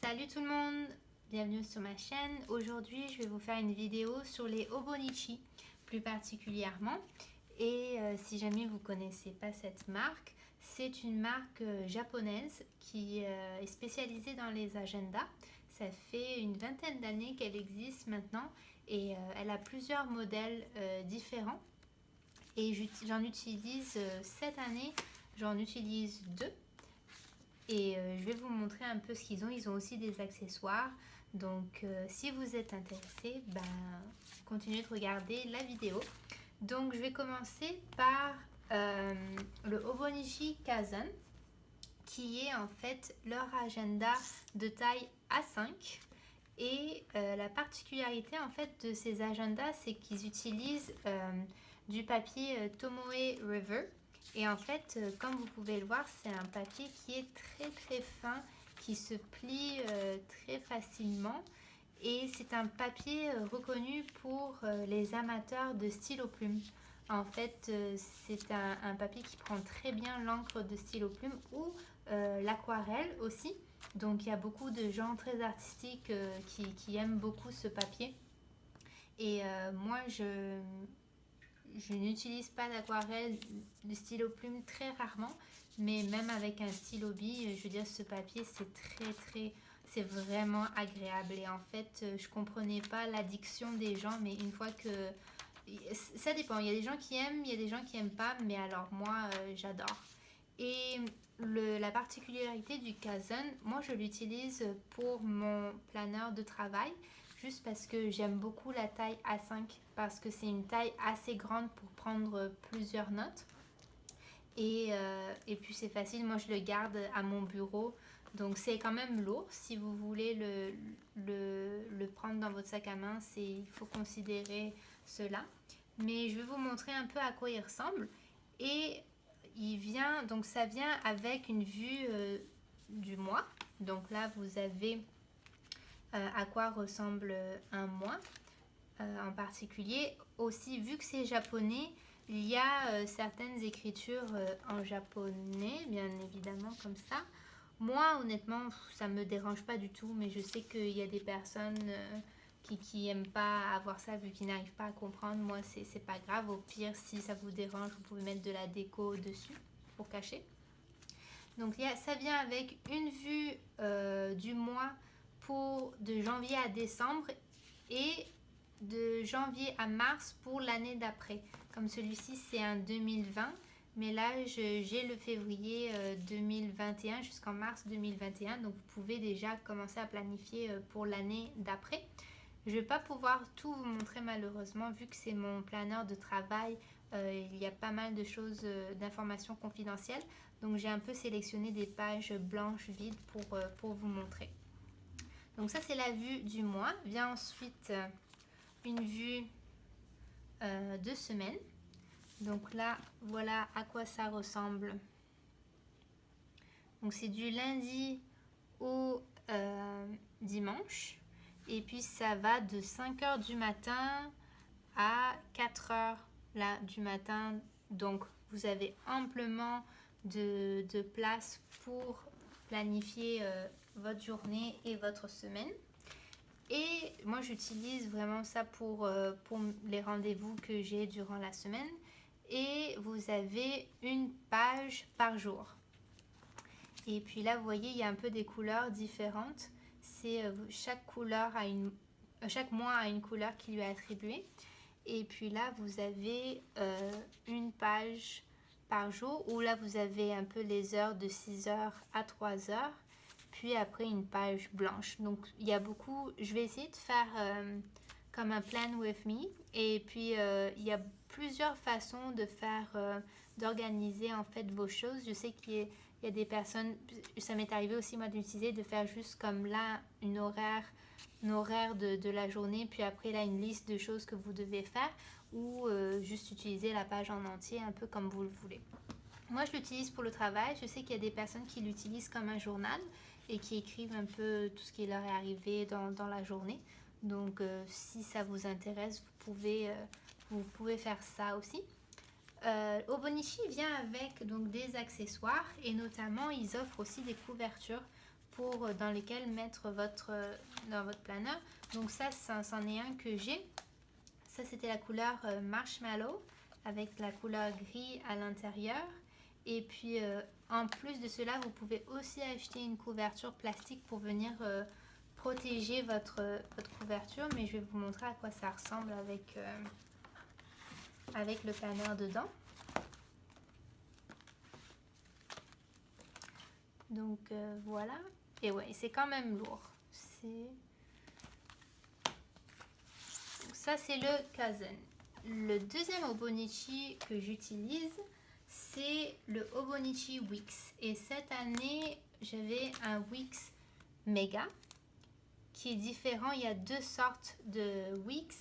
Salut tout le monde, bienvenue sur ma chaîne. Aujourd'hui je vais vous faire une vidéo sur les Hobonichi plus particulièrement. Et si jamais vous ne connaissez pas cette marque, c'est une marque japonaise qui est spécialisée dans les agendas. Ça fait une vingtaine d'années qu'elle existe maintenant et elle a plusieurs modèles différents. Et j'en utilise cette année, j'en utilise deux. Et je vais vous montrer un peu ce qu'ils ont. Ils ont aussi des accessoires. Donc si vous êtes intéressé, continuez de regarder la vidéo. Donc je vais commencer par le Hobonichi Kazan, qui est en fait leur agenda de taille A5. Et la particularité en fait de ces agendas, c'est qu'ils utilisent du papier Tomoe River. Et en fait, comme vous pouvez le voir, c'est un papier qui est très fin, qui se plie très facilement. Et c'est un papier reconnu pour les amateurs de stylo plume. En fait, c'est un papier qui prend très bien l'encre de stylo plume ou l'aquarelle aussi. Donc il y a beaucoup de gens très artistiques qui aiment beaucoup ce papier. Et moi, je n'utilise pas d'aquarelle, de stylo plume très rarement, mais même avec un stylo bille, je veux dire, ce papier c'est vraiment agréable. Et en fait, je comprenais pas l'addiction des gens, mais une fois que ça dépend, il y a des gens qui aiment, il y a des gens qui aiment pas, mais alors moi j'adore. Et la particularité du Kazan, moi je l'utilise pour mon planeur de travail, juste parce que j'aime beaucoup la taille A5, parce que c'est une taille assez grande pour prendre plusieurs notes. Et puis c'est facile, moi je le garde à mon bureau, donc c'est quand même lourd. Si vous voulez le prendre dans votre sac à main, il faut considérer cela. Mais je vais vous montrer un peu à quoi il ressemble. Et donc ça vient avec une vue du mois. Donc là vous avez à quoi ressemble un mois en particulier. Aussi, vu que c'est japonais, il y a certaines écritures en japonais, bien évidemment, comme ça. Moi, honnêtement, ça me dérange pas du tout, mais je sais qu'il y a des personnes qui aiment pas avoir ça vu qu'ils n'arrivent pas à comprendre. Moi, c'est pas grave. Au pire, si ça vous dérange, vous pouvez mettre de la déco dessus pour cacher. Donc, ça vient avec une vue du mois de janvier à décembre et de janvier à mars pour l'année d'après. Comme celui-ci, c'est un 2020, mais là, j'ai le février 2021 jusqu'en mars 2021, donc vous pouvez déjà commencer à planifier pour l'année d'après. Je ne vais pas pouvoir tout vous montrer malheureusement, vu que c'est mon planeur de travail. Il y a pas mal de choses, d'informations confidentielles, donc j'ai un peu sélectionné des pages blanches vides pour vous montrer. Donc ça, c'est la vue du mois. Vient ensuite une vue de semaine. Donc là, voilà à quoi ça ressemble. Donc c'est du lundi au dimanche. Et puis ça va de 5h du matin à 4h là, du matin. Donc vous avez amplement de place pour planifier votre journée et votre semaine. Et moi j'utilise vraiment ça pour les rendez-vous que j'ai durant la semaine. Et vous avez une page par jour. Et puis là vous voyez, il y a un peu des couleurs différentes. Chaque mois a une couleur qui lui est attribuée. Et puis là vous avez une page par jour où là vous avez un peu les heures de 6h à 3h. Puis après une page blanche. Donc il y a beaucoup, je vais essayer de faire comme un plan with me. Et puis il y a plusieurs façons de faire, d'organiser en fait vos choses. Je sais qu'il y a des personnes, ça m'est arrivé aussi moi d'utiliser, de faire juste comme là un horaire de la journée, puis après là une liste de choses que vous devez faire, ou juste utiliser la page en entier un peu comme vous le voulez. Moi je l'utilise pour le travail. Je sais qu'il y a des personnes qui l'utilisent comme un journal et qui écrivent un peu tout ce qui leur est arrivé dans la journée. Donc si ça vous intéresse, vous pouvez faire ça aussi. Hobonichi vient avec donc des accessoires, et notamment ils offrent aussi des couvertures dans lequel mettre dans votre planeur. Donc ça, c'en est un que j'ai. Ça, c'était la couleur Marshmallow avec la couleur gris à l'intérieur. Et puis, en plus de cela, vous pouvez aussi acheter une couverture plastique pour venir protéger votre couverture. Mais je vais vous montrer à quoi ça ressemble avec le planeur dedans. Donc voilà. Et ouais, c'est quand même lourd. Ça, c'est le Kazan. Le deuxième Hobonichi que j'utilise, c'est le Hobonichi Wix. Et cette année, j'avais un Wix Mega qui est différent. Il y a deux sortes de Wix.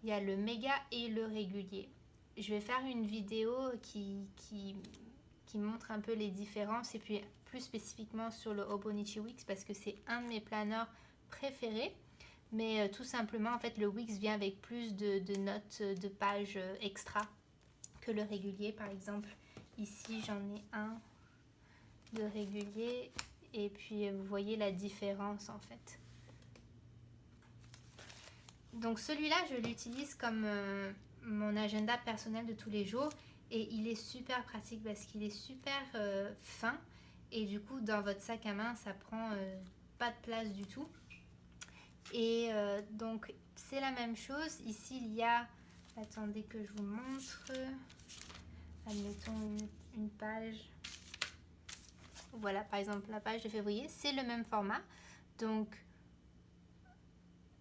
Il y a le Mega et le régulier. Je vais faire une vidéo qui montre un peu les différences et puis plus spécifiquement sur le Hobonichi Wix parce que c'est un de mes planeurs préférés. Mais tout simplement, en fait, le Wix vient avec plus de notes de pages extra que le régulier. Par exemple, ici, j'en ai un de régulier. Et puis, vous voyez la différence, en fait. Donc, celui-là, je l'utilise comme mon agenda personnel de tous les jours. Et il est super pratique parce qu'il est super fin. Et du coup, dans votre sac à main, ça prend pas de place du tout. Et donc, c'est la même chose. Ici, il y a... Attendez que je vous montre. Admettons une page. Voilà, par exemple, la page de février. C'est le même format. Donc,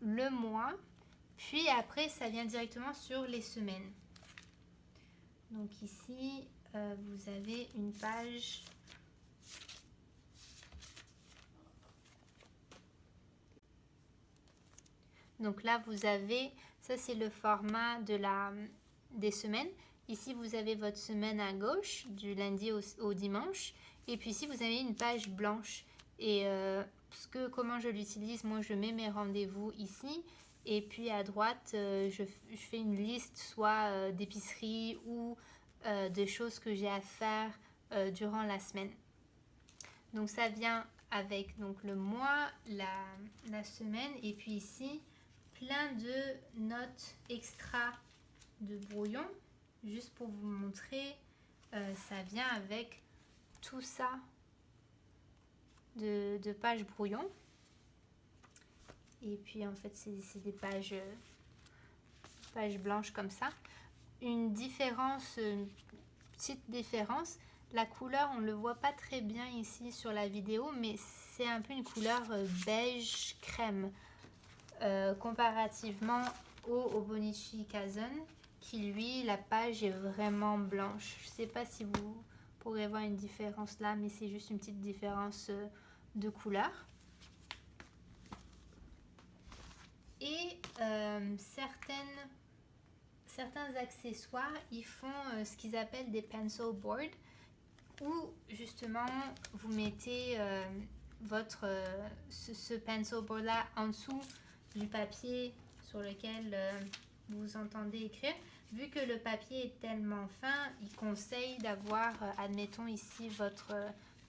le mois. Puis après, ça vient directement sur les semaines. Donc ici, vous avez une page... Donc là, vous avez, ça c'est le format des semaines. Ici, vous avez votre semaine à gauche, du lundi au dimanche. Et puis ici, vous avez une page blanche. Et comment je l'utilise, moi, je mets mes rendez-vous ici. Et puis à droite, je fais une liste soit d'épicerie ou de choses que j'ai à faire durant la semaine. Donc ça vient avec donc, le mois, la semaine et puis ici, plein de notes extra de brouillon. Juste pour vous montrer, ça vient avec tout ça de pages brouillon. Et puis en fait, c'est des pages blanches comme ça. Une petite différence, la couleur, on ne le voit pas très bien ici sur la vidéo, mais c'est un peu une couleur beige crème. Comparativement au Hobonichi Kazan, qui lui, la page est vraiment blanche. Je ne sais pas si vous pourrez voir une différence là, mais c'est juste une petite différence de couleur. Et certains accessoires, ils font ce qu'ils appellent des pencil boards, où justement vous mettez ce pencil board là en dessous du papier sur lequel vous entendez écrire. Vu que le papier est tellement fin, il conseille d'avoir, admettons ici, votre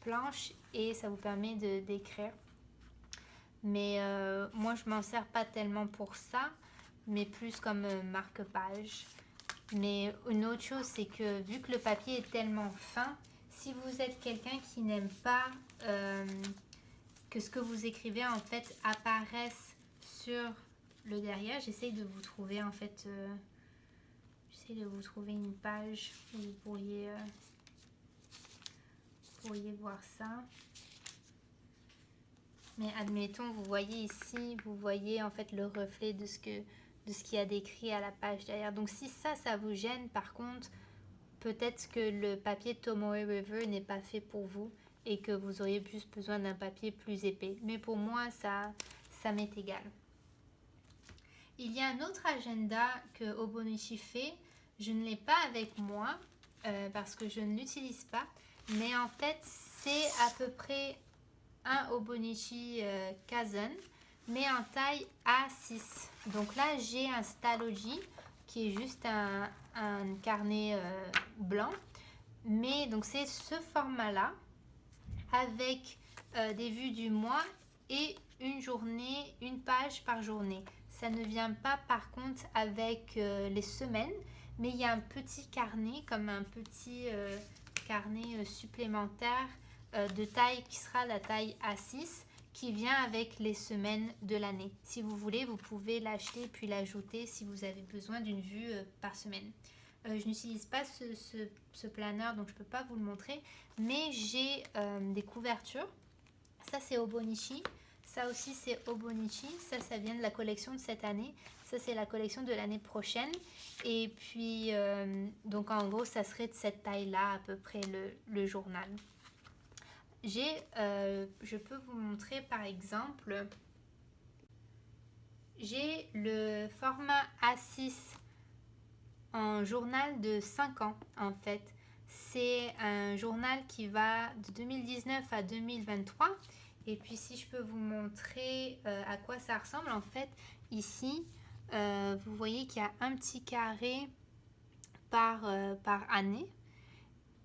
planche et ça vous permet d'écrire. Mais moi, je m'en sers pas tellement pour ça, mais plus comme marque-page. Mais une autre chose, c'est que vu que le papier est tellement fin, si vous êtes quelqu'un qui n'aime pas que ce que vous écrivez en fait apparaisse sur le derrière, j'essaye de vous trouver en fait, une page où vous pourriez voir ça. Mais admettons, vous voyez ici, vous voyez en fait le reflet de ce qu'il y a décrit à la page derrière. Donc si ça vous gêne, par contre, peut-être que le papier Tomoe River n'est pas fait pour vous et que vous auriez plus besoin d'un papier plus épais. Mais pour moi, ça m'est égal. Il y a un autre agenda que Hobonichi fait. Je ne l'ai pas avec moi parce que je ne l'utilise pas. Mais en fait, c'est à peu près un Hobonichi Kazan, mais en taille A6. Donc là, j'ai un Stalogy qui est juste un carnet blanc. Mais donc c'est ce format-là avec des vues du mois et une journée, une page par journée. Ça ne vient pas par contre avec les semaines, mais il y a un petit carnet, comme un petit carnet supplémentaire de taille qui sera la taille A6 qui vient avec les semaines de l'année. Si vous voulez, vous pouvez l'acheter puis l'ajouter si vous avez besoin d'une vue par semaine. Je n'utilise pas ce planeur, donc je ne peux pas vous le montrer, mais j'ai des couvertures. Ça, c'est Hobonichi. Ça aussi, c'est Hobonichi. Ça vient de la collection de cette année. Ça, c'est la collection de l'année prochaine. Et puis, donc en gros, ça serait de cette taille-là, à peu près, le journal. Je peux vous montrer, par exemple, j'ai le format A6 en journal de 5 ans, en fait. C'est un journal qui va de 2019 à 2023. Et puis si je peux vous montrer à quoi ça ressemble, en fait, ici, vous voyez qu'il y a un petit carré par année.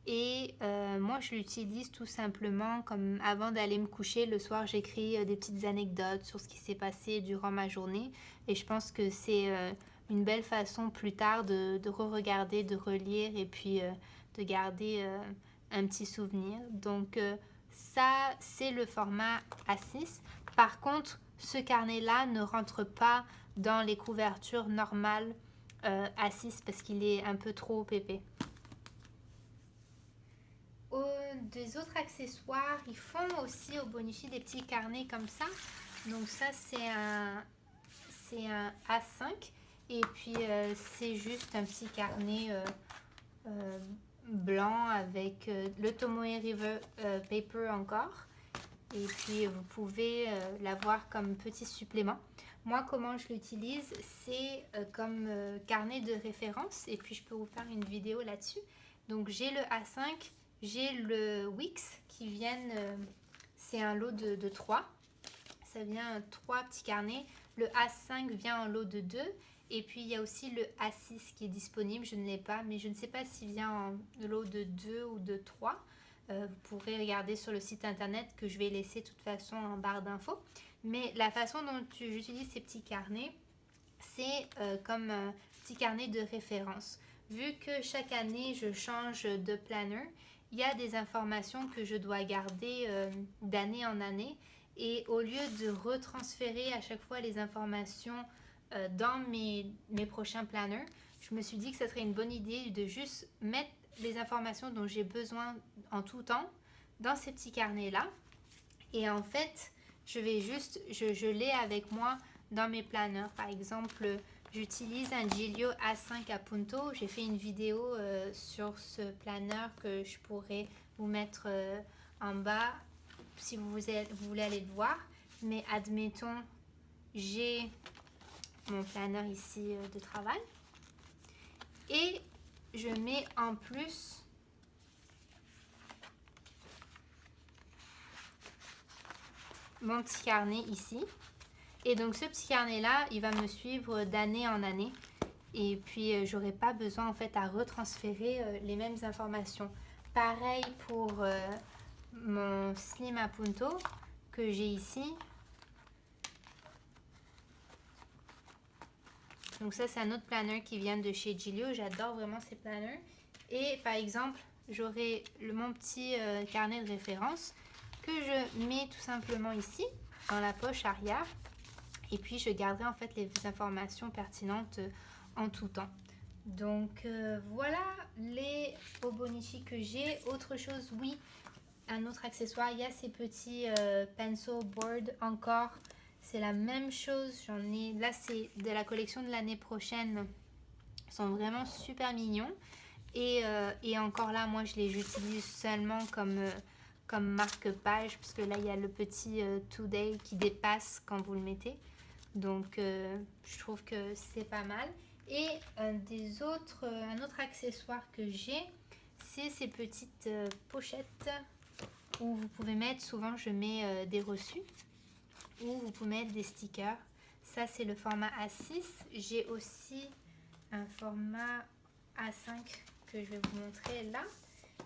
Et moi, je l'utilise tout simplement comme avant d'aller me coucher. Le soir, j'écris des petites anecdotes sur ce qui s'est passé durant ma journée. Et je pense que c'est une belle façon plus tard de re-regarder, de relire et puis de garder un petit souvenir. Donc ça, c'est le format A6. Par contre, ce carnet-là ne rentre pas dans les couvertures normales A6 parce qu'il est un peu trop épais. Des autres accessoires, ils font aussi au Hobonichi des petits carnets comme ça. Donc ça, c'est un A5 et puis c'est juste un petit carnet blanc avec le Tomoe River Paper encore. Et puis vous pouvez l'avoir comme petit supplément. Moi, comment je l'utilise, c'est comme carnet de référence et puis je peux vous faire une vidéo là-dessus. Donc j'ai le A5, j'ai le Wix qui viennent, c'est un lot de 3. Ça vient 3 petits carnets. Le A5 vient en lot de 2. Et puis il y a aussi le A6 qui est disponible. Je ne l'ai pas, mais je ne sais pas s'il vient en lot de 2 ou de 3. Vous pourrez regarder sur le site internet que je vais laisser de toute façon en barre d'infos. Mais la façon dont j'utilise ces petits carnets, c'est comme un petit carnet de référence. Vu que chaque année je change de planner, il y a des informations que je dois garder d'année en année. Et au lieu de retransférer à chaque fois les informations dans mes prochains planners, je me suis dit que ce serait une bonne idée de juste mettre les informations dont j'ai besoin en tout temps dans ces petits carnets-là. Et en fait, je l'ai avec moi dans mes planners. Par exemple, j'utilise un Giglio A5 Appunto. J'ai fait une vidéo sur ce planner que je pourrais vous mettre en bas si vous voulez aller le voir. Mais admettons, j'ai mon planner ici de travail. Et je mets en plus mon petit carnet ici. Et donc ce petit carnet là, il va me suivre d'année en année. Et puis j'aurai pas besoin en fait à retransférer les mêmes informations. Pareil pour mon Slim Appunto que j'ai ici. Donc ça, c'est un autre planner qui vient de chez Giglio. J'adore vraiment ces planners. Et par exemple, j'aurai mon petit carnet de référence que je mets tout simplement ici, dans la poche arrière. Et puis, je garderai en fait les informations pertinentes en tout temps. Donc, voilà les Hobonichi que j'ai. Autre chose, oui, un autre accessoire, il y a ces petits pencil board encore. C'est la même chose, j'en ai, là c'est de la collection de l'année prochaine, ils sont vraiment super mignons et encore là moi j'utilise seulement comme marque-page parce que là il y a le petit Today qui dépasse quand vous le mettez, donc je trouve que c'est pas mal. Et un autre accessoire que j'ai, c'est ces petites pochettes où vous pouvez mettre, souvent je mets des reçus, ou vous pouvez mettre des stickers. Ça, c'est le format A6. J'ai aussi un format A5 que je vais vous montrer là.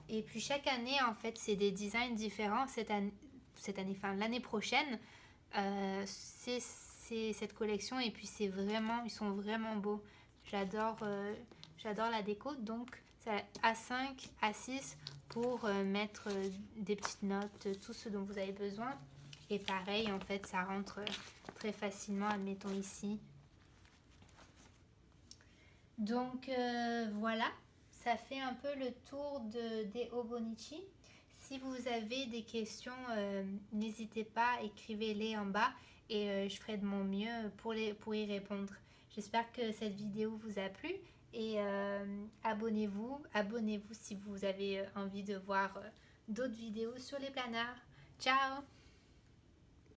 Et puis, chaque année, en fait, c'est des designs différents. Cette année, cette année, enfin l'année prochaine, c'est cette collection. Et puis ils sont vraiment beaux. J'adore la déco. Donc c'est A5, A6 pour mettre des petites notes, tout ce dont vous avez besoin. Et pareil, en fait, ça rentre très facilement, admettons ici. Donc voilà, ça fait un peu le tour des Hobonichi. Si vous avez des questions, n'hésitez pas, écrivez-les en bas et je ferai de mon mieux pour y répondre. J'espère que cette vidéo vous a plu et abonnez-vous si vous avez envie de voir d'autres vidéos sur les planards. Ciao!